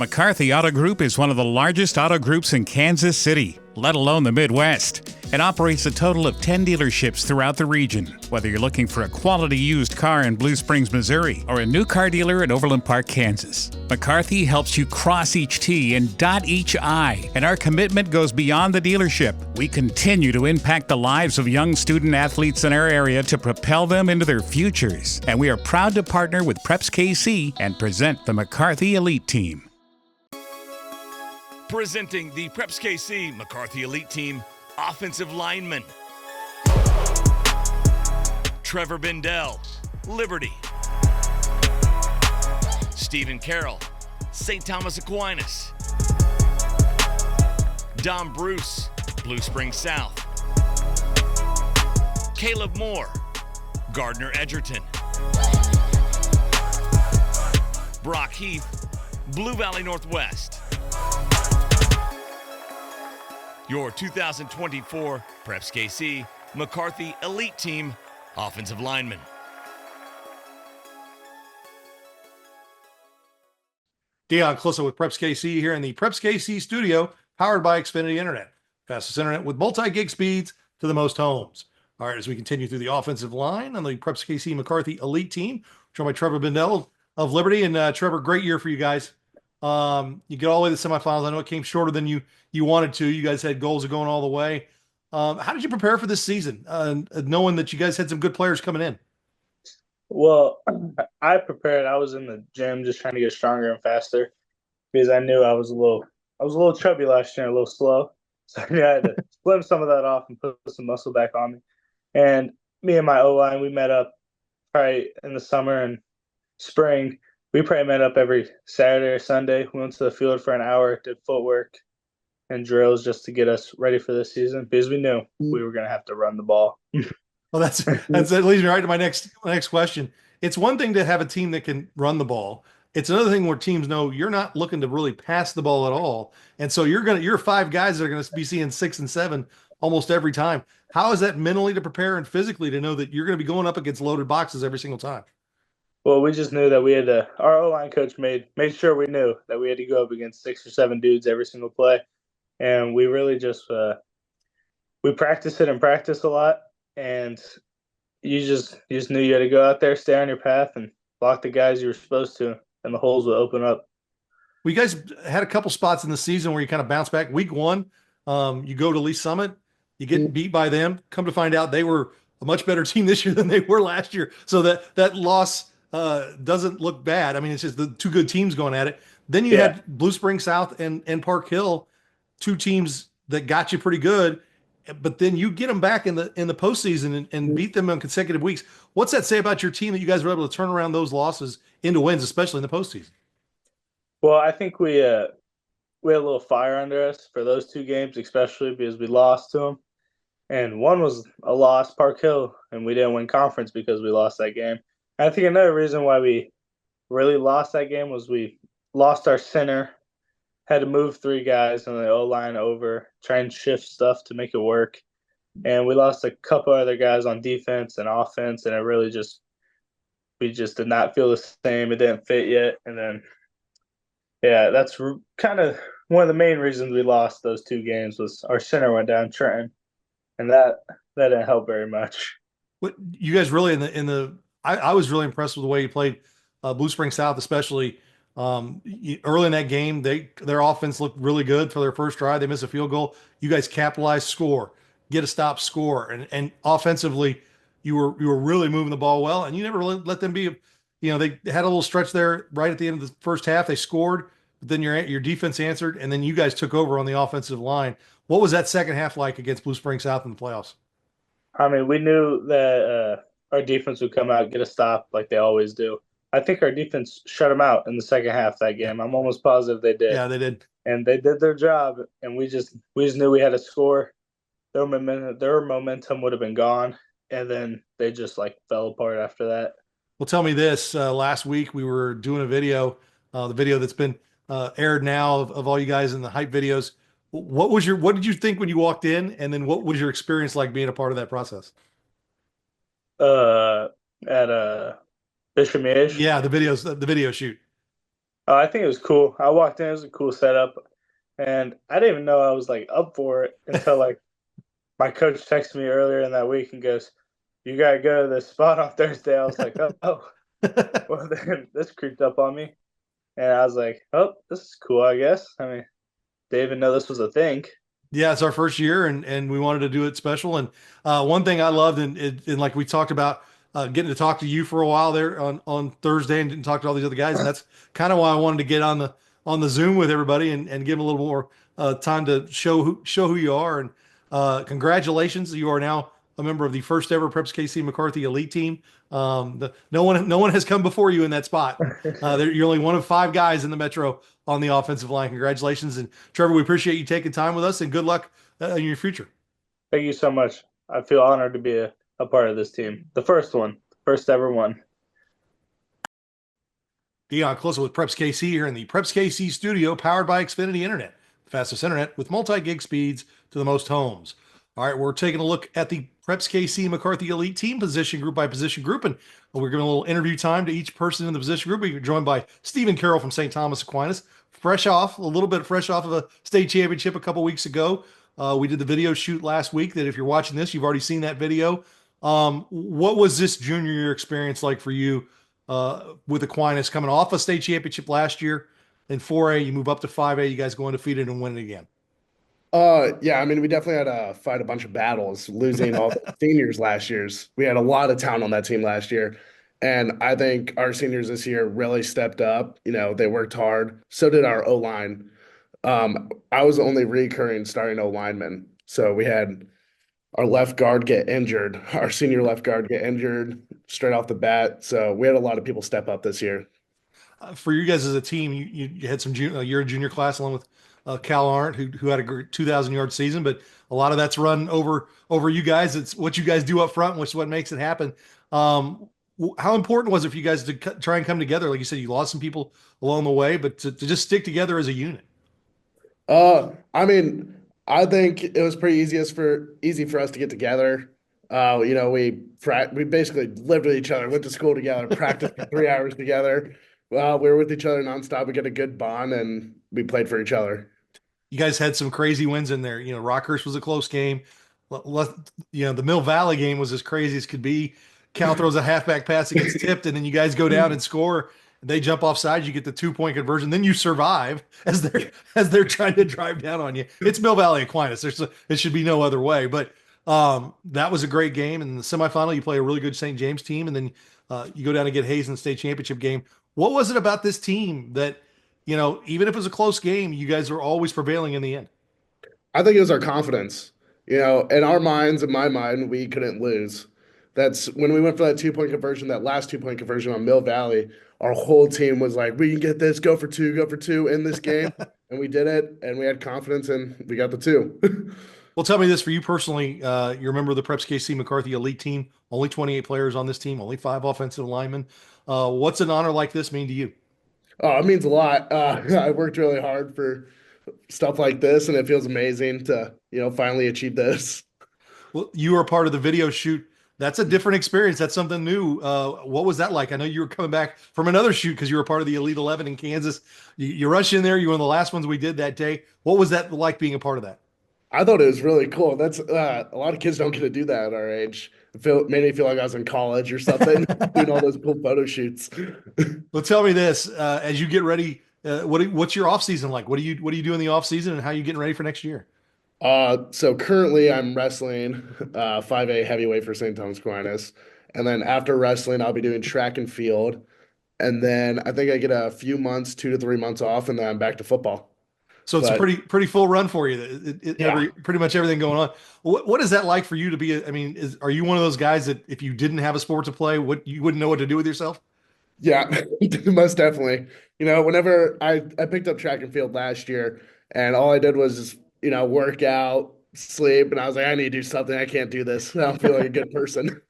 McCarthy Auto Group is one of the largest auto groups in Kansas City, let alone the Midwest. It operates a total of 10 dealerships throughout the region. Whether you're looking for a quality used car in Blue Springs, Missouri, or a new car dealer in Overland Park, Kansas, McCarthy helps you cross each T and dot each I. And our commitment goes beyond the dealership. We continue to impact the lives of young student athletes in our area to propel them into their futures. And we are proud to partner with PrepsKC and present the McCarthy Elite Team. Presenting the PrepsKC McCarthy Elite Team Offensive Linemen. Trevor Bindel, Liberty. Stephen Carroll, St. Thomas Aquinas. Don Bruce, Blue Springs South. Caleb Moore, Gardner, Edgerton. Brock Heath, Blue Valley Northwest. Your 2024 PrepsKC McCarthy Elite Team Offensive Lineman. Dion Closa with PrepsKC here in the PrepsKC studio, powered by Xfinity Internet. Fastest internet with multi-gig speeds to the most homes. All right, as we continue through the offensive line on the PrepsKC McCarthy Elite Team, joined by Trevor Bindel of Liberty. And Trevor, great year for you guys. You get all the way to the semifinals. I know it came shorter than you wanted to. You guys had goals of going all the way. How did you prepare for this season, knowing that you guys had some good players coming in? Well, I prepared. I was in the gym just trying to get stronger and faster because I knew I was a little chubby last year, a little slow. So I had to slim some of that off and put some muscle back on me. And me and my O-line, we met up probably in the summer and spring. We probably met up every Saturday or Sunday. We went to the field for an hour, did footwork and drills just to get us ready for this season because we knew we were going to have to run the ball. Well, that leads me right to my next question. It's one thing to have a team that can run the ball. It's another thing where teams know you're not looking to really pass the ball at all. And so you're five guys that are going to be seeing 6 and 7 almost every time. How is that mentally to prepare and physically to know that you're going to be going up against loaded boxes every single time? Well, we just knew that we had to. Our O-line coach made sure we knew that we had to go up against 6 or 7 dudes every single play, and we really just we practiced it and practiced a lot, and you just knew you had to go out there, stay on your path, and block the guys you were supposed to, and the holes would open up. Well, you guys had a couple spots in the season where you kind of bounced back. Week 1, you go to Lee Summit, you get beat by them. Come to find out, they were a much better team this year than they were last year. So that loss doesn't look bad. I mean, it's just the two good teams going at it. Then you had Blue Springs South and Park Hill, two teams that got you pretty good, but then you get them back in the postseason and beat them on consecutive weeks. What's that say about your team that you guys were able to turn around those losses into wins, especially in the postseason? Well, I think we had a little fire under us for those 2 games, especially because we lost to them. And one was a loss, Park Hill, and we didn't win conference because we lost that game. I think another reason why we really lost that game was we lost our center, had to move 3 guys on the O-line over, try and shift stuff to make it work. And we lost a couple other guys on defense and offense, and we just did not feel the same. It didn't fit yet. And then, that's kind of one of the main reasons we lost those 2 games was our center went down, Trenton, and that didn't help very much. What you guys really I was really impressed with the way you played Blue Springs South, especially early in that game. Their offense looked really good for their first drive. They missed a field goal. You guys capitalized, score, get a stop, score, and offensively, you were really moving the ball well, and you never really let them be. They had a little stretch there right at the end of the first half. They scored, but then your defense answered, and then you guys took over on the offensive line. What was that second half like against Blue Springs South in the playoffs? I mean, we knew that our defense would come out, get a stop like they always do. I think our defense shut them out in the second half of that game. I'm almost positive they did. Yeah, they did. And they did their job, and we just knew we had to score. Their momentum would have been gone, and then they just fell apart after that. Well, tell me this. Last week we were doing a video, the video that's been aired now of all you guys in the hype videos. What did you think when you walked in, and then what was your experience like being a part of that process? At Bishop Miege? Yeah, the video shoot. I think it was cool. I walked in, it was a cool setup, and I didn't even know I was like up for it until like my coach texted me earlier in that week and goes, "You gotta go to this spot on Thursday." I was like, "Oh." Well, then this creeped up on me, and I was like, "Oh, this is cool, I guess." I mean, didn't even know this was a thing. Yeah, it's our first year, and we wanted to do it special. And one thing I loved, and like we talked about, getting to talk to you for a while there on Thursday, and didn't talk to all these other guys, and that's kind of why I wanted to get on the Zoom with everybody and give them a little more time to show who you are. And congratulations, you are now a member of the first ever PrepsKC McCarthy Elite Team. No one has come before you in that spot. You're only one of 5 guys in the Metro on the offensive line. Congratulations. And Trevor, we appreciate you taking time with us, and good luck in your future. Thank you so much. I feel honored to be a part of this team. The first one, first ever one. Dion Closa with PrepsKC here in the PrepsKC studio, powered by Xfinity Internet, the fastest internet with multi-gig speeds to the most homes. All right, we're taking a look at the PrepsKC McCarthy Elite Team position group by position group, and we're giving a little interview time to each person in the position group. We're joined by Stephen Carroll from St. Thomas Aquinas, a little bit fresh off of a state championship a couple weeks ago. We did the video shoot last week that if you're watching this, you've already seen that video. What was this junior year experience like for you with Aquinas coming off a state championship last year in 4A? You move up to 5A, you guys go undefeated and win it again. Yeah, I mean, we definitely had to fight a bunch of battles, losing all the seniors last year's. We had a lot of talent on that team last year. And I think our seniors this year really stepped up. You know, they worked hard. So did our O-line. I was the only recurring starting O-lineman. So we had our left guard get injured, our senior left guard get injured straight off the bat. So we had a lot of people step up this year. For you guys as a team, you had some you're a junior class along with Cal Arndt, who had a great 2,000-yard season, but a lot of that's run over you guys. It's what you guys do up front, which is what makes it happen. How important was it for you guys to try and come together? Like you said, you lost some people along the way, but to just stick together as a unit. I mean, I think it was pretty easy for us to get together. You know, we basically lived with each other, went to school together, practiced for 3 hours together. Well, we were with each other nonstop. We got a good bond, and we played for each other. You guys had some crazy wins in there. You know, Rockhurst was a close game. The Mill Valley game was as crazy as could be. Cal throws a halfback pass, it gets tipped, and then you guys go down and score. They jump off sides, you get the 2-point conversion, then you survive as they're trying to drive down on you. It's Mill Valley Aquinas. It should be no other way. But that was a great game. And in the semifinal, you play a really good St. James team, and then you go down and get Hayes in the state championship game. What was it about this team that, even if it was a close game, you guys were always prevailing in the end? I think it was our confidence. You know, in our minds, in my mind, we couldn't lose. That's when we went for that 2-point conversion, that last 2-point conversion on Mill Valley. Our whole team was like, we can get this, go for two in this game. And we did it, and we had confidence, and we got the 2. Well, tell me this, for you personally, you're a member of the PrepsKC McCarthy Elite Team, only 28 players on this team, only 5 offensive linemen. What's an honor like this mean to you? Oh, it means a lot. I worked really hard for stuff like this, and it feels amazing to, finally achieve this. Well, you were part of the video shoot. That's a different experience. That's something new. What was that like? I know you were coming back from another shoot because you were part of the Elite 11 in Kansas. You rushed in there. You were one of the last ones we did that day. What was that like being a part of that? I thought it was really cool. That's a lot of kids don't get to do that at our age. Made me feel like I was in college or something, doing all those cool photo shoots. Well, tell me this: as you get ready, what's your off season like? What do you do in the off season, and how are you getting ready for next year? So currently I'm wrestling 5A heavyweight for St. Thomas Aquinas, and then after wrestling I'll be doing track and field, and then I think I get a few months, 2 to 3 months off, and then I'm back to football. So it's a pretty full run for you. Pretty much everything going on. What is that like for you to be? Are you one of those guys that if you didn't have a sport to play, you wouldn't know what to do with yourself? Yeah, most definitely. Whenever I picked up track and field last year, and all I did was work out, sleep, and I was like, I need to do something. I can't do this. I don't feel like a good person.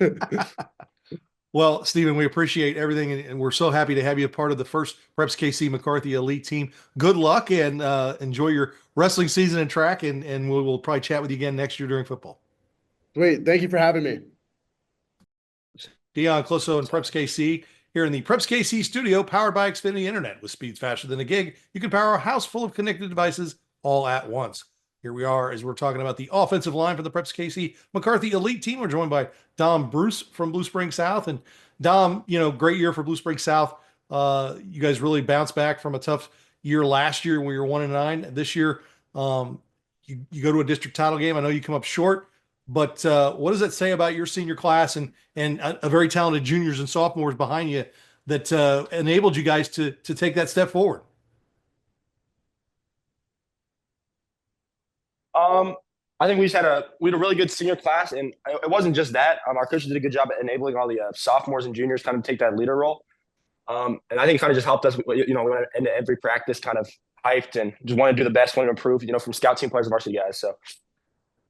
Well, Stephen, we appreciate everything, and we're so happy to have you a part of the first PrepsKC McCarthy Elite Team. Good luck, and enjoy your wrestling season and track, and we'll probably chat with you again next year during football. Great. Thank you for having me. Dion Closo and PrepsKC here in the PrepsKC studio, powered by Xfinity Internet. With speeds faster than a gig, you can power a house full of connected devices all at once. Here we are as we're talking about the offensive line for the PrepsKC McCarthy Elite Team. We're joined by Dom Bruce from Blue Springs South. And Dom, great year for Blue Springs South. You guys really bounced back from a tough year last year when you were 1-9. This year, you go to a district title game. I know you come up short, but what does that say about your senior class and a very talented juniors and sophomores behind you that enabled you guys to take that step forward? I think we had a really good senior class, and it wasn't just that. Our coaches did a good job at enabling all the sophomores and juniors kind of take that leader role. And I think it kind of just helped us. We went into every practice kind of hyped and just wanted to do the best, wanted to improve. From scout team players and varsity guys. So,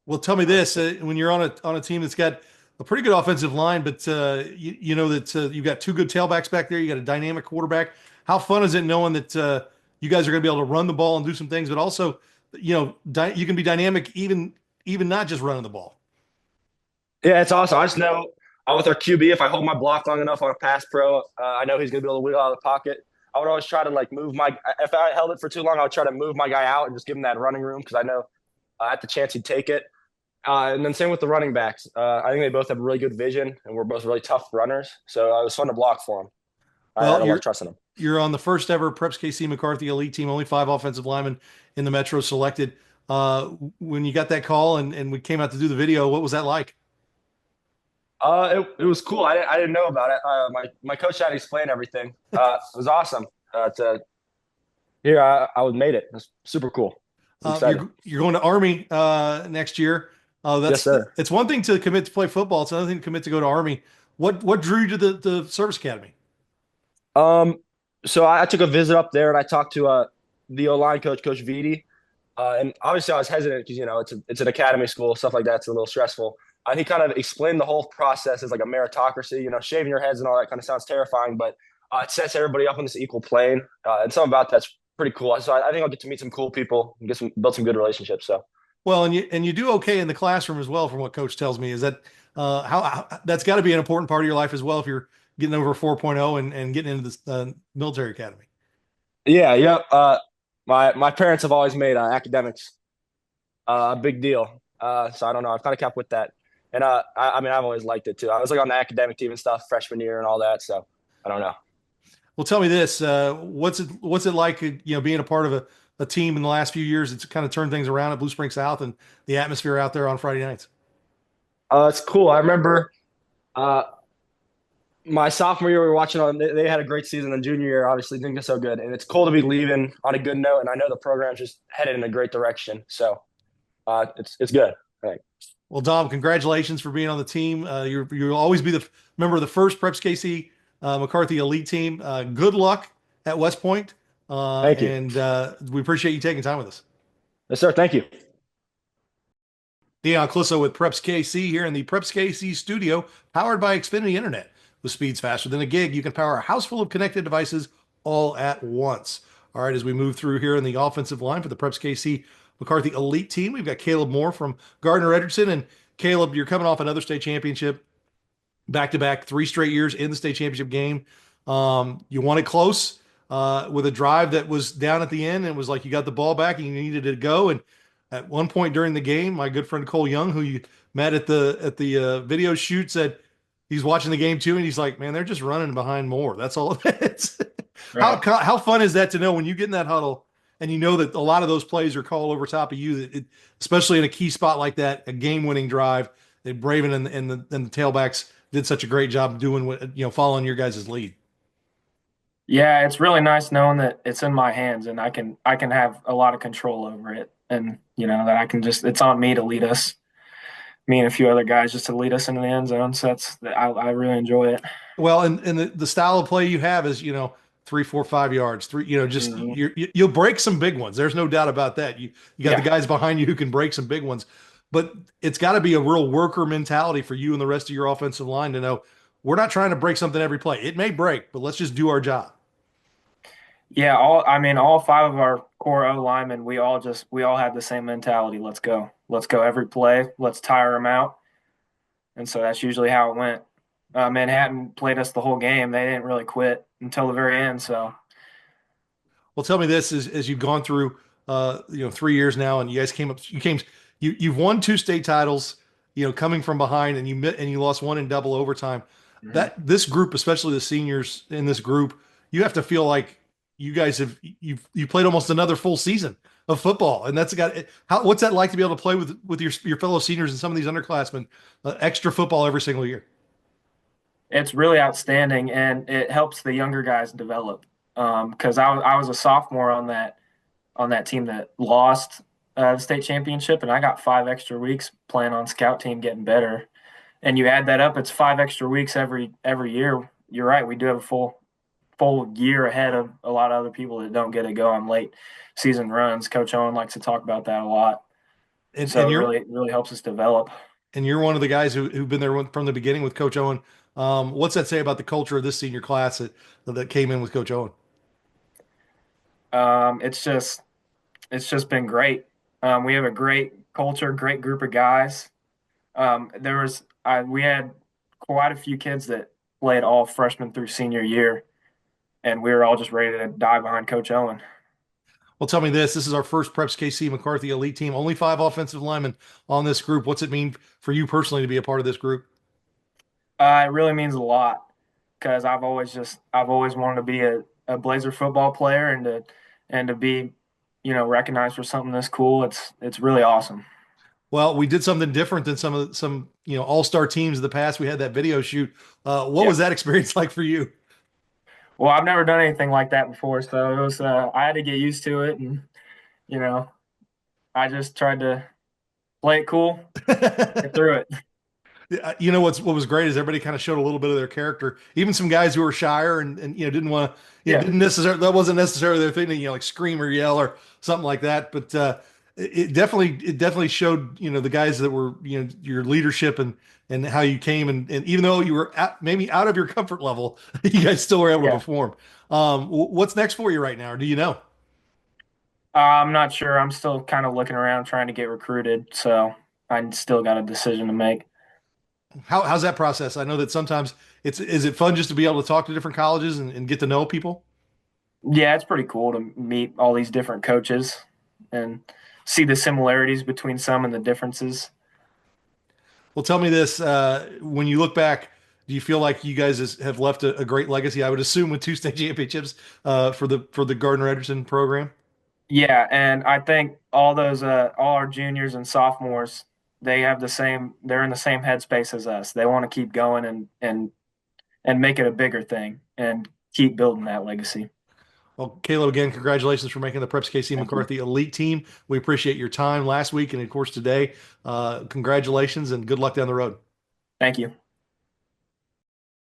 well, tell me this: when you're on a team that's got a pretty good offensive line, but you know that you've got two good tailbacks back there, you got a dynamic quarterback. How fun is it knowing that you guys are going to be able to run the ball and do some things, but also, you can be dynamic even not just running the ball. Yeah, it's awesome. I just know with our QB, if I hold my block long enough on a pass pro, I know he's going to be able to wheel out of the pocket. I would always try to if I held it for too long, I would try to move my guy out and just give him that running room because I know at the chance he'd take it. And then same with the running backs. I think they both have really good vision, and we're both really tough runners. So it was fun to block for them. I don't like trusting them. You're on the first ever PrepsKC McCarthy Elite Team. Only 5 offensive linemen in the Metro selected. When you got that call and we came out to do the video, what was that like? It was cool. I didn't know about it. My coach had to explain everything. It was awesome. I made it. It was super cool. You're going to Army next year. Yes, sir. It's one thing to commit to play football. It's another thing to commit to go to Army. What drew you to the service academy? So I took a visit up there and I talked to the O-line coach, Coach Vitti. And obviously I was hesitant because, it's an academy school, stuff like that. It's a little stressful. And he kind of explained the whole process as like a meritocracy, shaving your heads and all that kind of sounds terrifying, but it sets everybody up on this equal plane. And something about that's pretty cool. So I think I'll get to meet some cool people and build some good relationships. So. Well, and you do okay in the classroom as well, from what Coach tells me. Is that how that's got to be an important part of your life as well if you're getting over 4.0 and getting into this military academy? Yeah. My parents have always made academics a big deal. So I don't know. I've kind of kept with that. And I've always liked it too. I was on the academic team and stuff freshman year and all that. So I don't know. Well, tell me this: what's it like? Being a part of a team in the last few years. It's kind of turned things around at Blue Springs South and the atmosphere out there on Friday nights. It's cool. I remember my sophomore year, we were watching on. They had a great season. And junior year, obviously, didn't get so good. And it's cool to be leaving on a good note. And I know the program's just headed in a great direction. So it's good. Thanks. Well, Dom, congratulations for being on the team. You'll always be the member of the first PrepsKC McCarthy Elite Team. Good luck at West Point. Thank you. And we appreciate you taking time with us. Yes, sir. Thank you. Dion Clisso with PrepsKC here in the PrepsKC studio, powered by Xfinity Internet. With speeds faster than a gig, you can power a house full of connected devices all at once. All right, as we move through here in the offensive line for the PrepsKC McCarthy Elite Team, we've got Caleb Moore from Gardner, Edgerton. And Caleb, you're coming off another state championship, back-to-back 3 straight years in the state championship game. You won it close with a drive that was down at the end. And it was like you got the ball back and you needed to go. And at one point during the game, my good friend Cole Young, who you met at the video shoot, said he's watching the game too, and he's like, "Man, they're just running behind more. That's all it is." Right. How fun is that to know when you get in that huddle and you know that a lot of those plays are called over top of you, especially in a key spot like that, a game-winning drive. That Braven and the tailbacks did such a great job doing following your guys' lead. Yeah, it's really nice knowing that it's in my hands and I can have a lot of control over it, and that I can it's on me to lead us, me and a few other guys, just to lead us into the end zone. So I really enjoy it. Well, and the style of play you have is 3, 4, 5 yards, you'll break some big ones. There's no doubt about that. You got the guys behind you who can break some big ones, but it's got to be a real worker mentality for you and the rest of your offensive line to know we're not trying to break something every play. It may break, but let's just do our job. Yeah, all 5 of our core O linemen, we all had the same mentality. Let's go every play. Let's tire them out. And so that's usually how it went. Manhattan played us the whole game. They didn't really quit until the very end. So Well, tell me this: as you've gone through, 3 years now, and you guys you've won 2 state titles, coming from behind, and you lost one in double overtime. That this group, especially the seniors in this group, you have to feel like you guys you played almost another full season of football, and what's that like to be able to play with your fellow seniors and some of these underclassmen, extra football every single year? it's really outstanding, and it helps the younger guys develop. Because I was a sophomore on that team that lost the state championship, and I got 5 extra weeks playing on scout team, getting better. And you add that up, it's 5 extra weeks every year. You're right, we do have a full year ahead of a lot of other people that don't get to go on late season runs. Coach Owen likes to talk about that a lot. So it really helps us develop. And you're one of the guys who've been there from the beginning with Coach Owen. What's that say about the culture of this senior class that came in with Coach Owen? It's just been great. We have a great culture, great group of guys. We had quite a few kids that played all freshman through senior year, and we were all just ready to die behind Coach Owen. Well, tell me this. This is our first PrepsKC McCarthy elite team. Only 5 offensive linemen on this group. What's it mean for you personally to be a part of this group? It really means a lot because I've always wanted to be a Blazer football player and to be, recognized for something this cool. It's really awesome. Well, we did something different than some all-star teams in the past. We had that video shoot. What was that experience like for you? Well, I've never done anything like that before, so it was I had to get used to it, and I just tried to play it cool, get through it. What was great is everybody kind of showed a little bit of their character. Even some guys who were shyer and didn't want to, didn't necessarily, that wasn't necessarily their thing to like scream or yell or something like that. But it definitely showed the guys that were your leadership and how you came and even though you were maybe out of your comfort level, you guys still were able to perform. What's next for you right now, or do you know? I'm not sure. I'm still kind of looking around trying to get recruited, so I still got a decision to make. How's that process? I know that sometimes is it fun just to be able to talk to different colleges and get to know people? Yeah, it's pretty cool to meet all these different coaches and see the similarities between some and the differences. Well, tell me this: when you look back, do you feel like you guys have left a great legacy? I would assume with 2 state championships for the Gardner Edgerton program. Yeah, and I think all our juniors and sophomores, they're in the same headspace as us. They want to keep going and make it a bigger thing and keep building that legacy. Well, Caleb, again, congratulations for making the PrepsKC Thank you. McCarthy elite team. We appreciate your time last week and of course today. Congratulations and good luck down the road. Thank you.